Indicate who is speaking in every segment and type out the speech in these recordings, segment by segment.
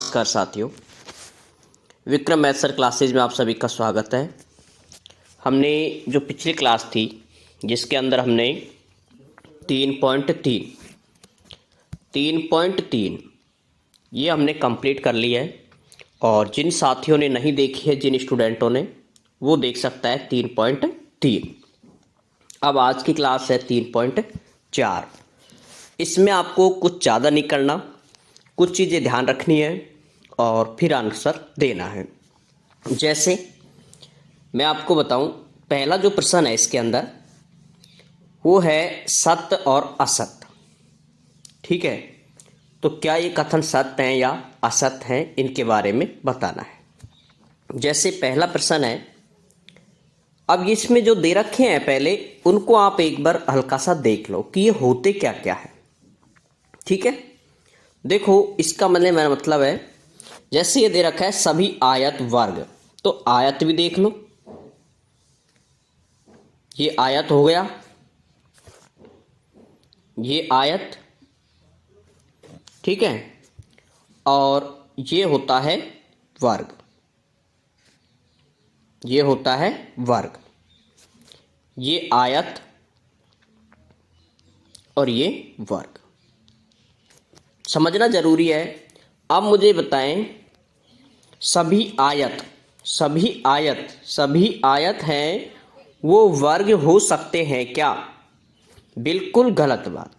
Speaker 1: नमस्कार साथियों, Vikram math sir classes में आप सभी का स्वागत है। हमने जो पिछली क्लास थी जिसके अंदर हमने 3.3 ये हमने कंप्लीट कर लिया है और जिन साथियों ने नहीं देखी है, जिन स्टूडेंटों ने, वो देख सकता है 3.3। अब आज की क्लास है 3.4। इसमें आपको कुछ ज़्यादा नहीं करना, कुछ चीज़ें ध्यान रखनी है और फिर आंसर देना है। जैसे मैं आपको बताऊं, पहला जो प्रश्न है इसके अंदर वो है सत्य और असत्य। ठीक है, तो क्या ये कथन सत्य हैं या असत्य हैं, इनके बारे में बताना है। जैसे पहला प्रश्न है, अब इसमें जो दे रखे हैं पहले उनको आप एक बार हल्का सा देख लो कि ये होते क्या क्या है। ठीक है, देखो इसका मेरा मतलब है, जैसे ये दे रखा है सभी आयत वर्ग, तो आयत भी देख लो, ये आयत हो गया, ये आयत। ठीक है, और ये होता है वर्ग, ये होता है वर्ग, ये आयत और ये वर्ग। समझना जरूरी है। अब मुझे बताएं, सभी आयत हैं वो वर्ग हो सकते हैं क्या? बिल्कुल गलत बात,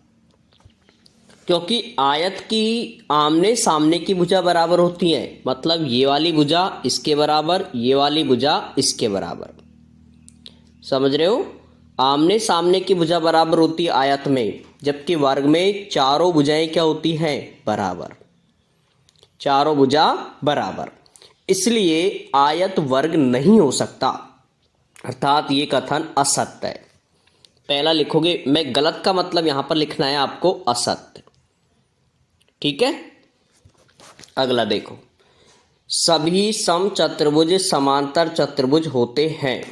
Speaker 1: क्योंकि आयत की आमने सामने की भुजा बराबर होती है। मतलब ये वाली भुजा इसके बराबर, ये वाली भुजा इसके बराबर। समझ रहे हो? आमने सामने की भुजा बराबर होती है आयत में, जबकि वर्ग में चारों भुजाएं क्या होती हैं? बराबर, चारों भुजा बराबर। इसलिए आयत वर्ग नहीं हो सकता, अर्थात ये कथन असत्य है। पहला लिखोगे, मैं गलत का मतलब यहां पर लिखना है आपको असत्य। ठीक है, अगला देखो, सभी समचतुर्भुज समांतर चतुर्भुज होते हैं।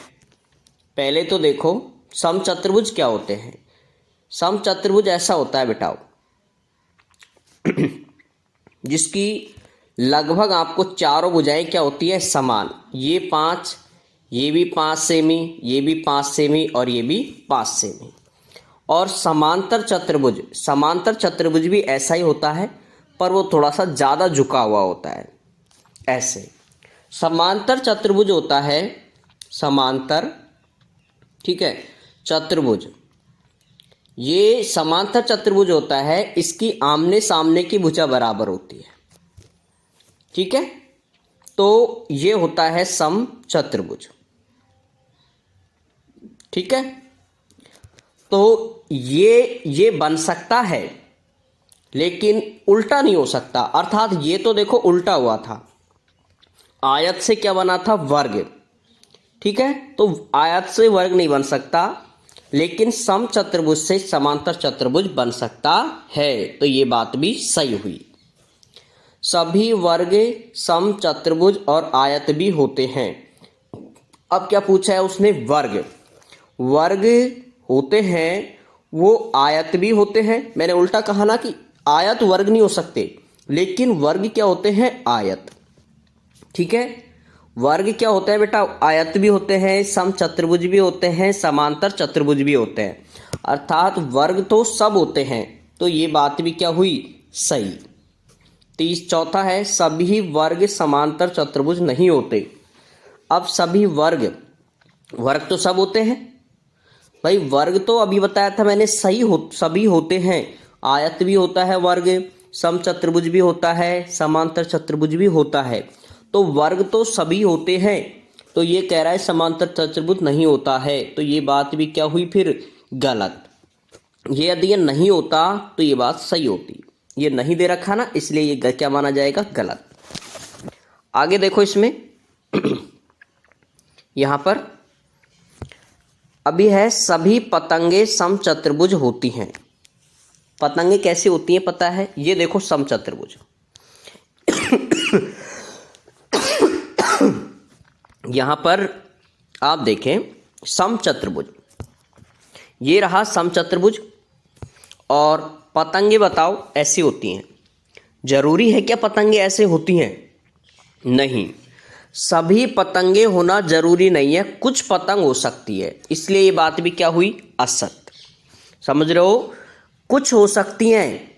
Speaker 1: पहले तो देखो समचतुर्भुज क्या होते हैं। समचतुर्भुज ऐसा होता है बेटाओ जिसकी लगभग आपको चारों भुजाएं क्या होती है? समान। ये 5, ये भी 5 सेमी, ये भी 5 सेमी और ये भी 5 सेमी। और समांतर चतुर्भुज भी ऐसा ही होता है, पर वो थोड़ा सा ज़्यादा झुका हुआ होता है। ऐसे समांतर चतुर्भुज होता है, समांतर, ठीक है, चतुर्भुज। ये समांतर चतुर्भुज होता है, इसकी आमने सामने की भुजा बराबर होती है। ठीक है, तो ये होता है समचतुर्भुज। ठीक है, तो ये बन सकता है लेकिन उल्टा नहीं हो सकता। अर्थात ये तो देखो उल्टा हुआ था, आयत से क्या बना था? वर्ग। ठीक है, तो आयत से वर्ग नहीं बन सकता, लेकिन समचतुर्भुज से समांतर चतुर्भुज बन सकता है। तो ये बात भी सही हुई। सभी वर्ग समचतुर्भुज और आयत भी होते हैं। अब क्या पूछा है उसने? वर्ग होते हैं, वो आयत भी होते हैं। मैंने उल्टा कहा ना कि आयत वर्ग नहीं हो सकते, लेकिन वर्ग क्या होते हैं? आयत। ठीक है, वर्ग क्या होता है बेटा? आयत भी होते हैं, समचतुर्भुज भी होते हैं, समांतर चतुर्भुज भी होते हैं। अर्थात वर्ग तो सब होते हैं। तो ये बात भी क्या हुई? सही। चौथा है, सभी वर्ग समांतर चतुर्भुज नहीं होते। अब सभी वर्ग तो सब होते हैं भाई। वर्ग तो अभी बताया था मैंने, सभी होते हैं। आयत भी होता है वर्ग, समचतुर्भुज भी होता है, समांतर चतुर्भुज भी होता है। तो वर्ग तो सभी होते हैं। तो ये कह रहा है समांतर चतुर्भुज नहीं होता है, तो ये बात भी क्या हुई फिर? गलत। ये यदि ये नहीं होता तो ये बात सही होती। ये नहीं दे रखा ना, इसलिए ये क्या माना जाएगा? गलत। आगे देखो इसमें यहां पर अभी है, सभी पतंगे समचतुर्भुज होती हैं। पतंगे कैसी होती हैं पता है? ये देखो समचतुर्भुज यहां पर आप देखें समचतुर्भुज, ये रहा समचतुर्भुज। और पतंगे बताओ ऐसी होती हैं जरूरी है क्या पतंगे ऐसे होती हैं? नहीं, सभी पतंगे होना जरूरी नहीं है, कुछ पतंग हो सकती है, इसलिए ये बात भी क्या हुई? असत्य। समझ रहे हो? कुछ हो सकती हैं,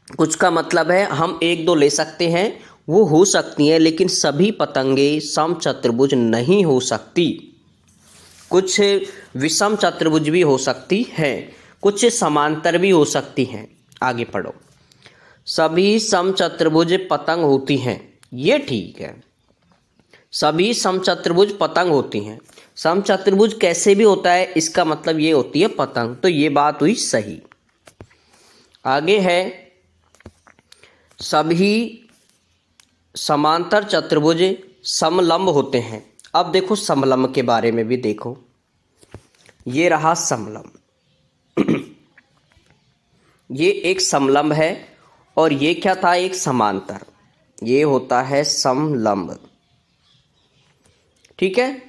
Speaker 1: कुछ का मतलब है हम एक दो ले सकते हैं, वो हो सकती हैं, लेकिन सभी पतंगे समचतुर्भुज नहीं हो सकती। कुछ विषम चतुर्भुज भी हो सकती हैं, कुछ समांतर भी हो सकती हैं। आगे पढ़ो। सभी समचतुर्भुज पतंग होती हैं, ये ठीक है, सभी समचतुर्भुज पतंग होती हैं। समचतुर्भुज कैसे भी होता है, इसका मतलब ये होती है पतंग, तो ये बात हुई सही। आगे है सभी समांतर चतुर्भुज समलंब होते हैं। अब देखो समलंब के बारे में भी देखो, ये रहा समलंब ये एक समलंब है, और ये क्या था? एक समांतर, ये होता है समलंब। ठीक है,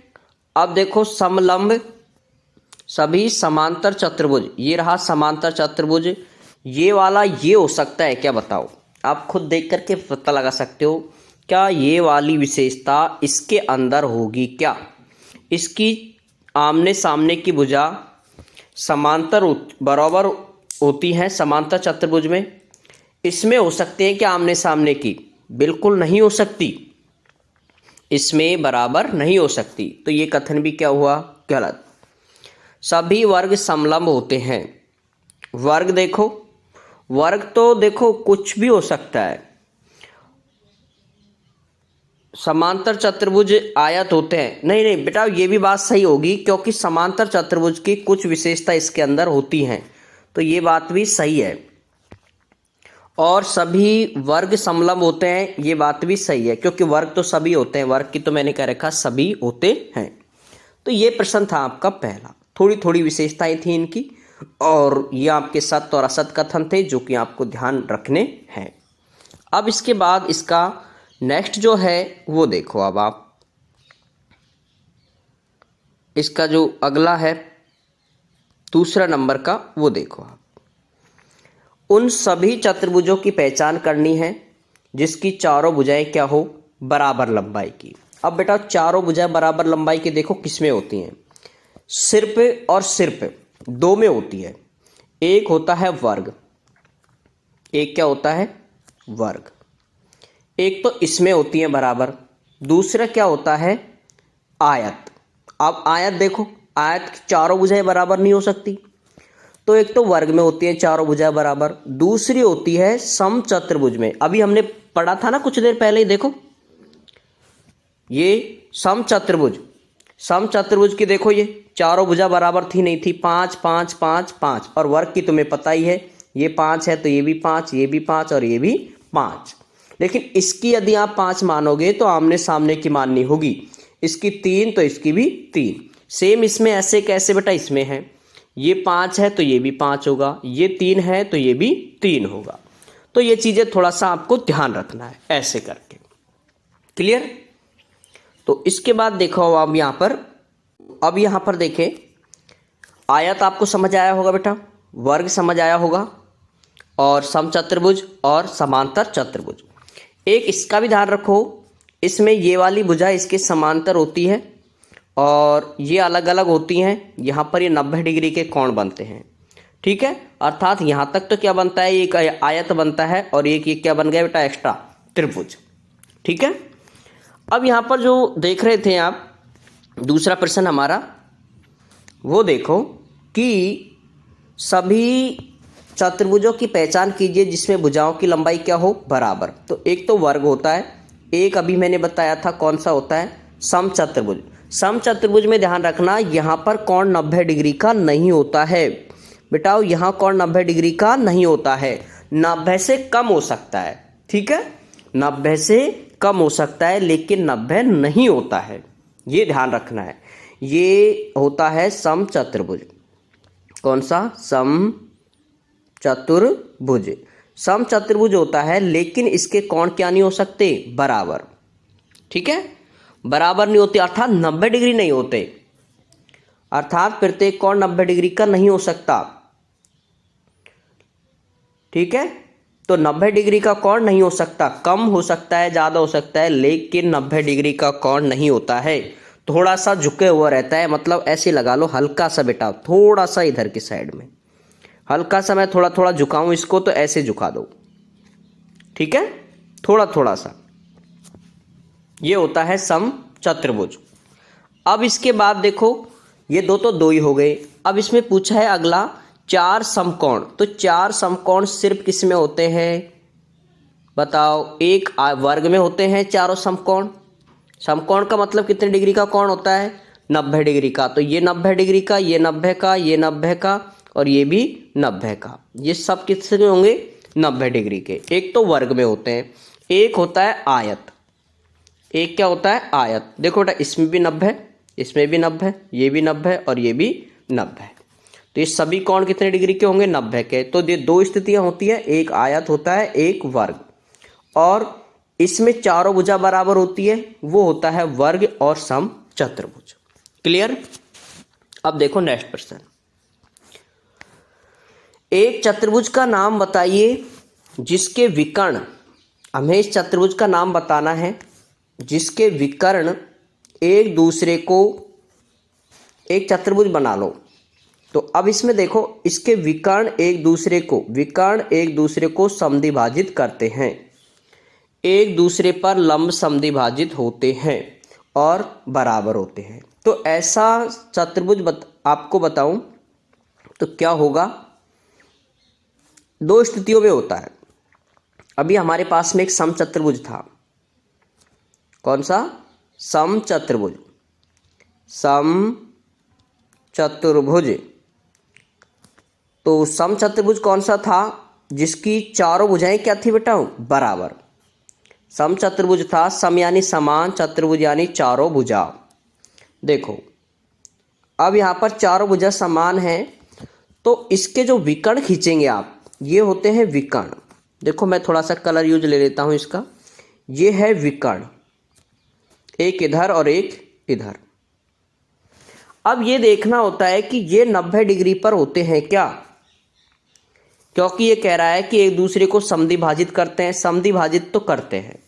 Speaker 1: अब देखो समलंब सभी समांतर चतुर्भुज, ये रहा समांतर चतुर्भुज, ये वाला ये हो सकता है क्या? बताओ, आप खुद देख करके पता लगा सकते हो, क्या ये वाली विशेषता इसके अंदर होगी क्या? इसकी आमने सामने की भुजा समांतर बराबर होती हैं समांतर चतुर्भुज में, इसमें हो सकते हैं क्या आमने सामने की? बिल्कुल नहीं हो सकती, इसमें बराबर नहीं हो सकती, तो ये कथन भी क्या हुआ? गलत। सभी वर्ग समलंब होते हैं। वर्ग देखो, वर्ग तो देखो कुछ भी हो सकता है, समांतर चतुर्भुज आयत होते हैं। नहीं नहीं बेटा, ये भी बात सही होगी, क्योंकि समांतर चतुर्भुज की कुछ विशेषता इसके अंदर होती हैं, तो ये बात भी सही है। और सभी वर्ग समलंब होते हैं, ये बात भी सही है, क्योंकि वर्ग तो सभी होते हैं, वर्ग की तो मैंने कह रखा सभी होते हैं। तो ये प्रश्न था आपका पहला, थोड़ी थोड़ी विशेषताएं थी इनकी, और ये आपके सत्य और असत्य कथन थे जो कि आपको ध्यान रखने हैं। अब इसके बाद इसका नेक्स्ट जो है वो देखो, अब आप इसका जो अगला है दूसरा नंबर का वो देखो। आप उन सभी चतुर्भुजों की पहचान करनी है जिसकी चारों भुजाएं क्या हो? बराबर लंबाई की। अब बेटा चारों भुजाएं बराबर लंबाई की देखो किसमें होती हैं? सिर्फ और सिर्फ दो में होती है। एक होता है वर्ग, एक क्या होता है? वर्ग। एक तो इसमें होती है बराबर, दूसरा क्या होता है? आयत। अब आयत देखो, आयत की चारों भुजाएं बराबर नहीं हो सकती, तो एक तो वर्ग में होती है चारों भुजाएं बराबर, दूसरी होती है समचतुर्भुज में। अभी हमने पढ़ा था ना कुछ देर पहले ही, देखो ये समचतुर्भुज, समचतुर्भुज की देखो ये चारों भुजा बराबर थी नहीं थी? 5 5 5 5, और वर्ग की तुम्हें पता ही है, ये 5 है तो ये भी 5, ये भी 5 और ये भी 5। लेकिन इसकी यदि आप 5 मानोगे तो आमने सामने की माननी होगी, इसकी 3 तो इसकी भी 3। सेम इसमें ऐसे कैसे बेटा? इसमें है ये 5 है तो ये भी 5 होगा, ये 3 है तो ये भी 3 होगा। तो ये चीजें थोड़ा सा आपको ध्यान रखना है ऐसे करके। क्लियर? तो इसके बाद देखो अब यहाँ पर देखें, आयत आपको समझ आया होगा बेटा, वर्ग समझ आया होगा, और समचतुर्भुज और समांतर चतुर्भुज। एक इसका भी ध्यान रखो, इसमें ये वाली भुजा इसके समांतर होती है और ये अलग अलग होती हैं। यहाँ पर ये 90 डिग्री के कोण बनते हैं, ठीक है? अर्थात यहाँ तक तो क्या बनता है? एक आयत बनता है, और एक ये क्या बन गया बेटा? एक्स्ट्रा त्रिभुज। ठीक है, अब यहाँ पर जो देख रहे थे आप दूसरा प्रश्न हमारा, वो देखो कि सभी चतुर्भुजों की पहचान कीजिए जिसमें भुजाओं की लंबाई क्या हो? बराबर। तो एक तो वर्ग होता है, एक अभी मैंने बताया था कौन सा होता है? समचतुर्भुज। समचतुर्भुज में ध्यान रखना, यहाँ पर कोण 90 डिग्री का नहीं होता है बेटा, यहाँ कोण 90 डिग्री का नहीं होता है, 90 से कम हो सकता है। ठीक है, 90 से कम हो सकता है, लेकिन 90 नहीं होता है, ये ध्यान रखना है। ये होता है समचतुर्भुज। कौन सा? समचतुर्भुज। समचतुर्भुज होता है, लेकिन इसके कोण क्या नहीं हो सकते? बराबर। ठीक है, बराबर नहीं होते, अर्थात 90 डिग्री नहीं होते, अर्थात प्रत्येक कोण 90 डिग्री का नहीं हो सकता। ठीक है, तो 90 डिग्री का कोण नहीं हो सकता, कम हो सकता है, ज़्यादा हो सकता है, लेकिन 90 डिग्री का कोण नहीं होता है। थोड़ा सा झुके हुआ रहता है, मतलब ऐसे लगा लो हल्का सा बेटा, थोड़ा सा इधर की साइड में हल्का सा, मैं थोड़ा थोड़ा झुकाऊं इसको तो ऐसे झुका दो, ठीक है, थोड़ा थोड़ा सा। ये होता है समचतुर्भुज। अब इसके बाद देखो, ये दो तो दो ही हो गए। अब इसमें पूछा है अगला चार समकोण। तो चार समकोण सिर्फ किस में होते हैं बताओ? एक वर्ग में होते हैं चारों समकोण। समकोण का मतलब कितने डिग्री का कोण होता है? 90 डिग्री का। तो ये 90 डिग्री का, ये 90 का, ये 90 का और ये भी 90 का। ये सब किसके होंगे? 90 डिग्री के। एक तो वर्ग में होते हैं, एक होता है आयत। एक क्या होता है? आयत। देखो बेटा, इसमें भी 90, इसमें भी 90, ये भी 90 और ये भी 90। तो ये सभी कोण कितने डिग्री के होंगे? 90 के। तो ये दो स्थितियां होती है, एक आयत होता है, एक वर्ग। और इसमें चारों भुजा बराबर होती है, वो होता है वर्ग और समचतुर्भुज। क्लियर? अब देखो नेक्स्ट प्रश्न। एक चतुर्भुज का नाम बताइए जिसके विकर्ण, हमें इस चतुर्भुज का नाम बताना है जिसके विकर्ण एक दूसरे को, एक चतुर्भुज बना लो। तो अब इसमें देखो, इसके विकर्ण एक दूसरे को समद्विभाजित करते हैं, एक दूसरे पर लंब समद्विभाजित होते हैं और बराबर होते हैं। तो ऐसा चतुर्भुज आपको बताऊं तो क्या होगा? दो स्थितियों में होता है। अभी हमारे पास में एक समचतुर्भुज था। कौन सा? समचतुर्भुज। समचतुर्भुज। तो समचतुर्भुज कौन सा था? जिसकी चारों भुजाएं क्या थी बेटा? बराबर। समचतुर्भुज था, सम यानी समान, चतुर्भुज यानी चारों भुजा। देखो, अब यहां पर चारों भुजा समान है, तो इसके जो विकर्ण खींचेंगे आप, ये होते हैं विकर्ण। देखो, मैं थोड़ा सा कलर यूज ले लेता हूं इसका। ये है विकर्ण, एक इधर और एक इधर। अब ये देखना होता है कि ये 90 डिग्री पर होते हैं क्या, क्योंकि ये कह रहा है कि एक दूसरे को समद्विभाजित करते हैं। समद्विभाजित तो करते हैं,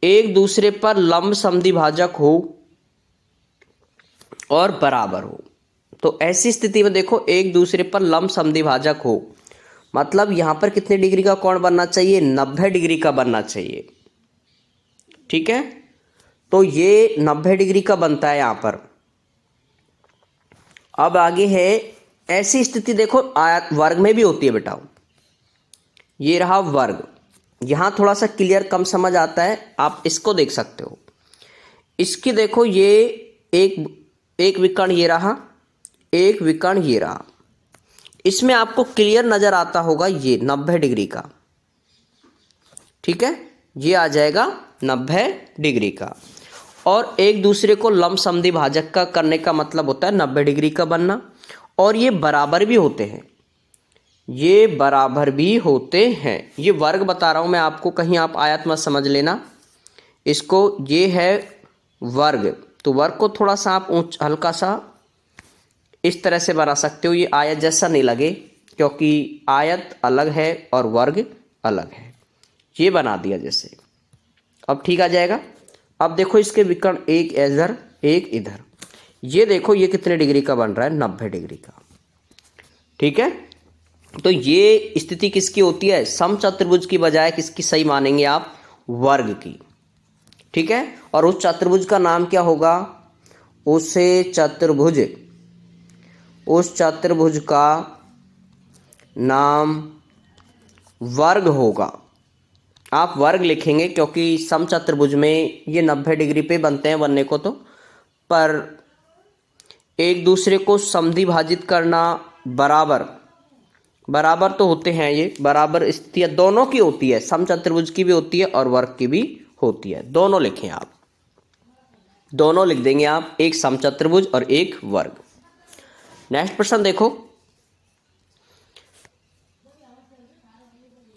Speaker 1: एक दूसरे पर लंब समद्विभाजक हो और बराबर हो। तो ऐसी स्थिति में देखो, एक दूसरे पर लंब समद्विभाजक हो, मतलब यहां पर कितने डिग्री का कोण बनना चाहिए? 90 डिग्री का बनना चाहिए, ठीक है। तो ये 90 डिग्री का बनता है यहां पर। अब आगे है, ऐसी स्थिति देखो आयत वर्ग में भी होती है बेटा। ये रहा वर्ग। यहां थोड़ा सा क्लियर कम समझ आता है, आप इसको देख सकते हो। इसकी देखो, ये एक विकर्ण ये रहा, एक विकर्ण ये रहा। इसमें आपको क्लियर नजर आता होगा ये 90 डिग्री का, ठीक है। ये आ जाएगा 90 डिग्री का। और एक दूसरे को लंब समद्विभाजक का करने का मतलब होता है 90 डिग्री का बनना। और ये बराबर भी होते हैं, ये बराबर भी होते हैं। ये वर्ग बता रहा हूं मैं आपको, कहीं आप आयत मत समझ लेना इसको। ये है वर्ग, तो वर्ग को थोड़ा सा आप हल्का सा इस तरह से बना सकते हो, ये आयत जैसा नहीं लगे, क्योंकि आयत अलग है और वर्ग अलग है। ये बना दिया जैसे, अब ठीक आ जाएगा। अब देखो, इसके विकर्ण एक इधर एक इधर। ये देखो, ये कितने डिग्री का बन रहा है? 90 डिग्री का, ठीक है। तो ये स्थिति किसकी होती है? समचतुर्भुज की बजाय किसकी सही मानेंगे आप? वर्ग की, ठीक है। और उस चतुर्भुज का नाम क्या होगा? उस चतुर्भुज का नाम वर्ग होगा। आप वर्ग लिखेंगे, क्योंकि समचतुर्भुज में ये 90 डिग्री पे बनते हैं बनने को, तो पर एक दूसरे को समद्विभाजित करना, बराबर तो होते हैं। ये बराबर स्थितियां दोनों की होती है, समचतुर्भुज की भी होती है और वर्ग की भी होती है। दोनों लिखें आप, दोनों लिख देंगे आप, एक समचतुर्भुज और एक वर्ग। नेक्स्ट प्रश्न देखो।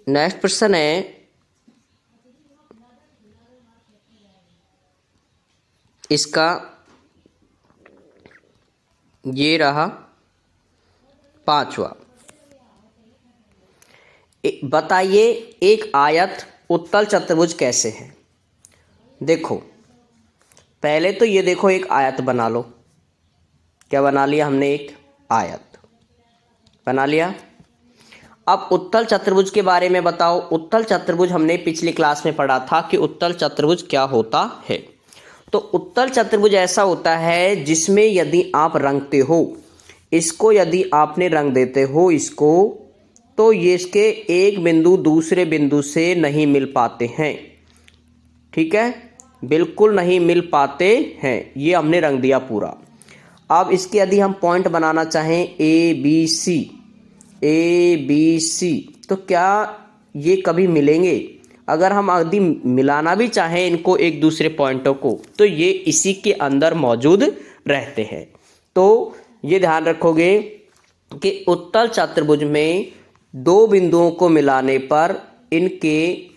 Speaker 1: नेक्स्ट प्रश्न है, इसका ये रहा 5वां। बताइए एक आयत उत्तल चतुर्भुज कैसे है। देखो पहले तो ये देखो एक आयत बना लो। क्या बना लिया हमने? एक आयत बना लिया। अब उत्तल चतुर्भुज के बारे में बताओ। उत्तल चतुर्भुज हमने पिछली क्लास में पढ़ा था कि उत्तल चतुर्भुज क्या होता है। तो उत्तल चतुर्भुज ऐसा होता है जिसमें यदि आप रंगते हो इसको, यदि आपने रंग देते हो इसको, तो ये इसके एक बिंदु दूसरे बिंदु से नहीं मिल पाते हैं। ठीक है, बिल्कुल नहीं मिल पाते हैं। ये हमने रंग दिया पूरा। अब इसके यदि हम पॉइंट बनाना चाहें ए बी सी, तो क्या ये कभी मिलेंगे? अगर हम यदि मिलाना भी चाहें इनको एक दूसरे पॉइंटों को, तो ये इसी के अंदर मौजूद रहते हैं। तो ये ध्यान रखोगे कि उत्तल चतुर्भुज में दो बिंदुओं को मिलाने पर इनके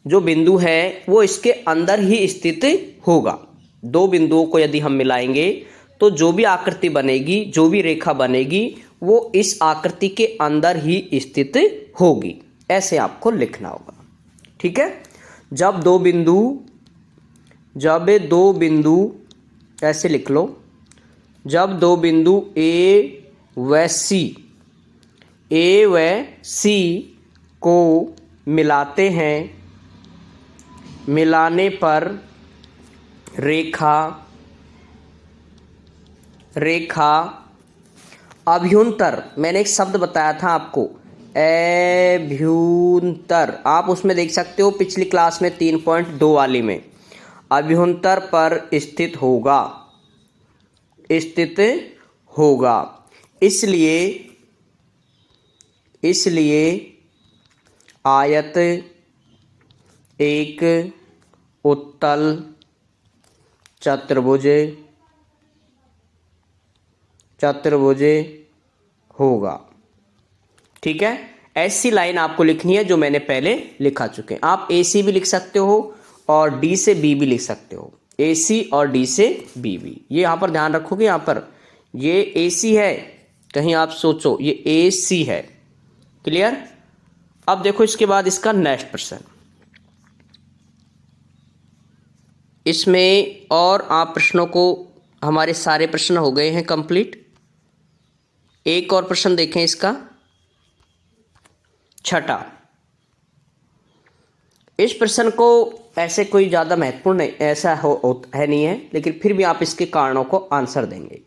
Speaker 1: जो बिंदु है वो इसके अंदर ही स्थित होगा। दो बिंदुओं को यदि हम मिलाएंगे तो जो भी आकृति बनेगी, जो भी रेखा बनेगी, वो इस आकृति के अंदर ही स्थित होगी। ऐसे आपको लिखना होगा। ठीक है, जब दो बिंदु ऐसे लिख लो, जब दो बिंदु ए व सी को मिलाते हैं, मिलाने पर रेखा अभ्युंतर, मैंने एक शब्द बताया था आपको, अभ्युंतर, आप उसमें देख सकते हो पिछली क्लास में 3.2 वाली में, अभ्युंतर पर स्थित होगा। इसलिए आयत एक उत्तल चतुर्भुज होगा। ठीक है, ऐसी लाइन आपको लिखनी है जो मैंने पहले लिखा चुके हैं। आप ए सी भी लिख सकते हो और डी से बी भी लिख सकते हो। ए सी और डी से बी भी, ये यहाँ पर ध्यान रखोगे। यहाँ पर ये ए सी है, कहीं आप सोचो ये ए सी है। क्लियर? अब देखो इसके बाद इसका नेक्स्ट प्रश्न। इसमें और आप प्रश्नों को, हमारे सारे प्रश्न हो गए हैं कंप्लीट। एक और प्रश्न देखें इसका, छठा। इस प्रश्न को ऐसे कोई ज़्यादा महत्वपूर्ण ऐसा है नहीं है, लेकिन फिर भी आप इसके कारणों को आंसर देंगे।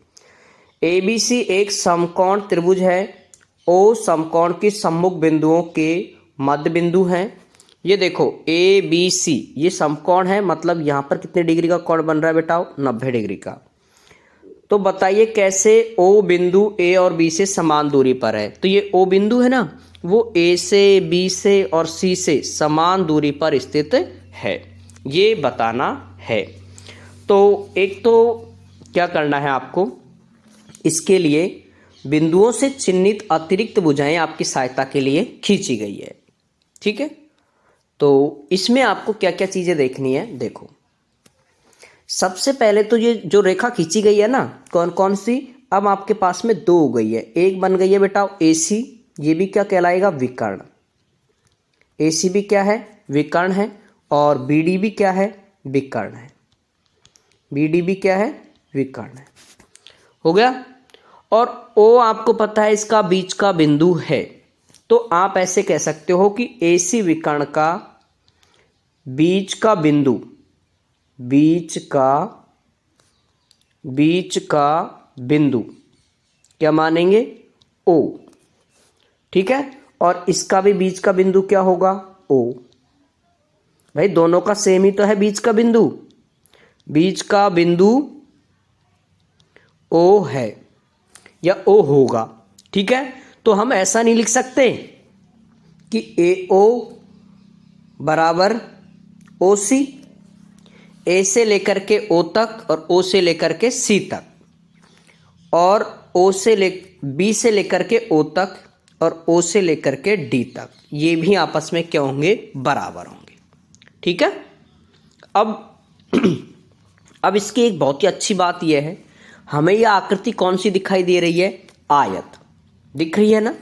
Speaker 1: ABC एक समकोण त्रिभुज है। O समकोण की सम्मुख बिंदुओं के मध्य बिंदु हैं। ये देखो ABC ये समकोण है, मतलब यहाँ पर कितने डिग्री का कोण बन रहा है बेटा? 90 डिग्री का। तो बताइए कैसे O बिंदु A और B से समान दूरी पर है। तो ये O बिंदु है ना, वो A से B से और C से समान दूरी पर स्थित है, ये बताना है। तो एक तो क्या करना है आपको, इसके लिए बिंदुओं से चिन्हित अतिरिक्त भुजाएं आपकी सहायता के लिए खींची गई है। ठीक है, तो इसमें आपको क्या क्या चीजें देखनी है। देखो सबसे पहले तो ये जो रेखा खींची गई है ना, कौन कौन सी, अब आपके पास में दो हो गई है। एक बन गई है बेटा AC, ये भी क्या कहलाएगा? विकर्ण। AC भी क्या है? विकर्ण है। और BD भी क्या है? विकर्ण है। BD भी क्या है? विकर्ण है। हो गया। और O आपको पता है इसका बीच का बिंदु है, तो आप ऐसे कह सकते हो कि AC विकर्ण का बीच का बिंदु क्या मानेंगे? O। ठीक है, और इसका भी बीच का बिंदु क्या होगा? O। भाई दोनों का सेम ही तो है बीच का बिंदु। बीच का बिंदु O है या O होगा। ठीक है, तो हम ऐसा नहीं लिख सकते कि AO बराबर OC, A से लेकर के O तक और O से लेकर के C तक, और B से लेकर के O तक और O से लेकर के D तक, ये भी आपस में क्या होंगे? बराबर होंगे। ठीक है, अब इसकी एक बहुत ही अच्छी बात यह है, हमें यह आकृति कौन सी दिखाई दे रही है? आयत दिख रही है ना।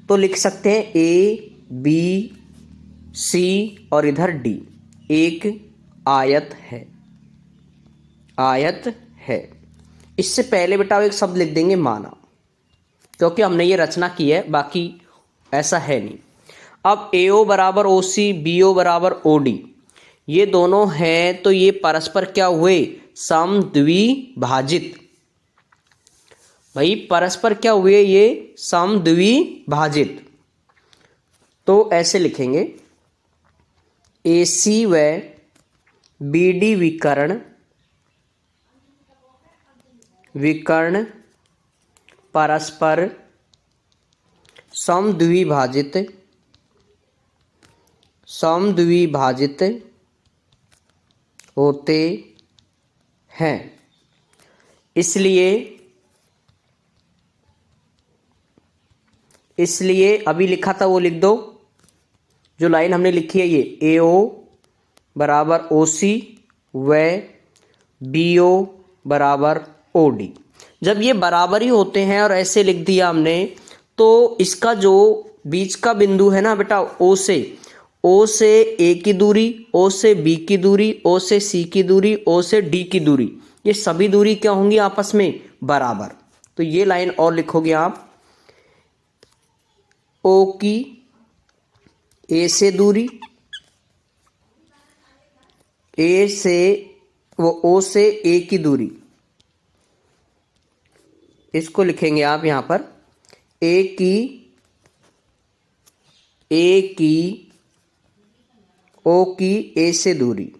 Speaker 1: तो लिख सकते हैं ए बी सी और इधर डी, एक आयत है, आयत है। इससे पहले बेटा एक शब्द लिख देंगे माना, क्योंकि हमने ये रचना की है, बाकी ऐसा है नहीं। अब AO बराबर OC, BO बराबर OD, ये दोनों हैं तो ये परस्पर क्या हुए, समद्विभाजित। भाई परस्पर क्या हुए, ये समद्विभाजित। तो ऐसे लिखेंगे AC व BD विकर्ण परस्पर समद्विभाजित होते हैं। इसलिए अभी लिखा था वो लिख दो, जो लाइन हमने लिखी है ये AO बराबर OC व BO बराबर OD। जब ये बराबर ही होते हैं और ऐसे लिख दिया हमने, तो इसका जो बीच का बिंदु है ना बेटा, O से A की दूरी, O से B की दूरी, O से C की दूरी, O से D की दूरी, ये सभी दूरी क्या होंगी आपस में बराबर। तो ये लाइन और लिखोगे आप, O की A से दूरी, O से A की दूरी, इसको लिखेंगे आप यहां पर A की O की A से दूरी,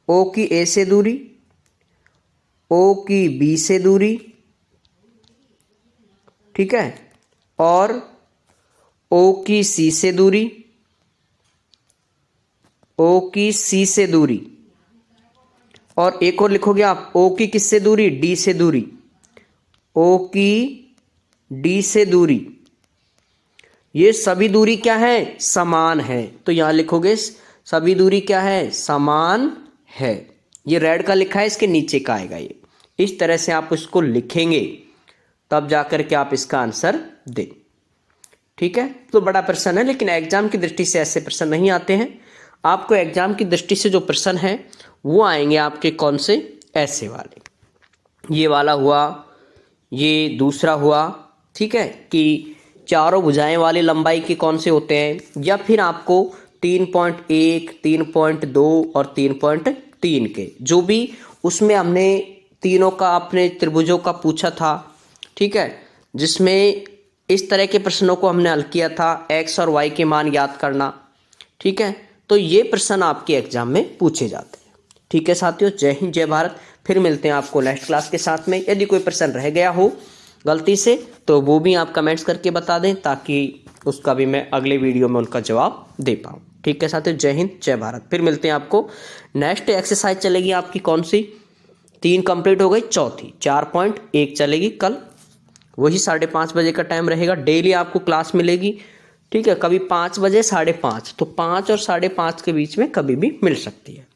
Speaker 1: O की A से दूरी, O की B से दूरी, ठीक है, और O की C से दूरी, O की C से दूरी, और एक और लिखोगे आप O की किससे दूरी, D से दूरी, O की D से दूरी। ये सभी दूरी क्या है, समान है। तो यहां लिखोगे सभी दूरी क्या है, समान है। ये रेड का लिखा है, इसके नीचे का आएगा ये। इस तरह से आप इसको लिखेंगे, तब जाकर के आप इसका आंसर दें। ठीक है, तो बड़ा प्रश्न है, लेकिन एग्जाम की दृष्टि से ऐसे प्रश्न नहीं आते हैं। आपको एग्जाम की दृष्टि से जो प्रश्न है वो आएंगे आपके कौन से, ऐसे वाले, ये वाला हुआ, ये दूसरा हुआ, ठीक है, कि चारों भुजाएं वाली लंबाई के कौन से होते हैं, या फिर आपको 3.1, 3.2 और 3.3 के, जो भी उसमें हमने तीनों का अपने त्रिभुजों का पूछा था, ठीक है, जिसमें इस तरह के प्रश्नों को हमने हल किया था, x और y के मान याद करना। ठीक है, तो ये प्रश्न आपके एग्जाम में पूछे जाते हैं। ठीक है साथियों, जय हिंद जय भारत। फिर मिलते हैं आपको नेक्स्ट क्लास के साथ में। यदि कोई प्रश्न रह गया हो गलती से तो वो भी आप कमेंट्स करके बता दें, ताकि उसका भी मैं अगले वीडियो में उनका जवाब दे पाऊँ। ठीक है साथियों, जय हिंद जय भारत। फिर मिलते हैं आपको। नेक्स्ट एक्सरसाइज चलेगी आपकी कौन सी, 3 कंप्लीट हो गई, चौथी 4.1 चलेगी कल, वही 5:30 बजे का टाइम रहेगा। डेली आपको क्लास मिलेगी, ठीक है, कभी 5 बजे, 5:30, तो 5 और 5:30 के बीच में कभी भी मिल सकती है।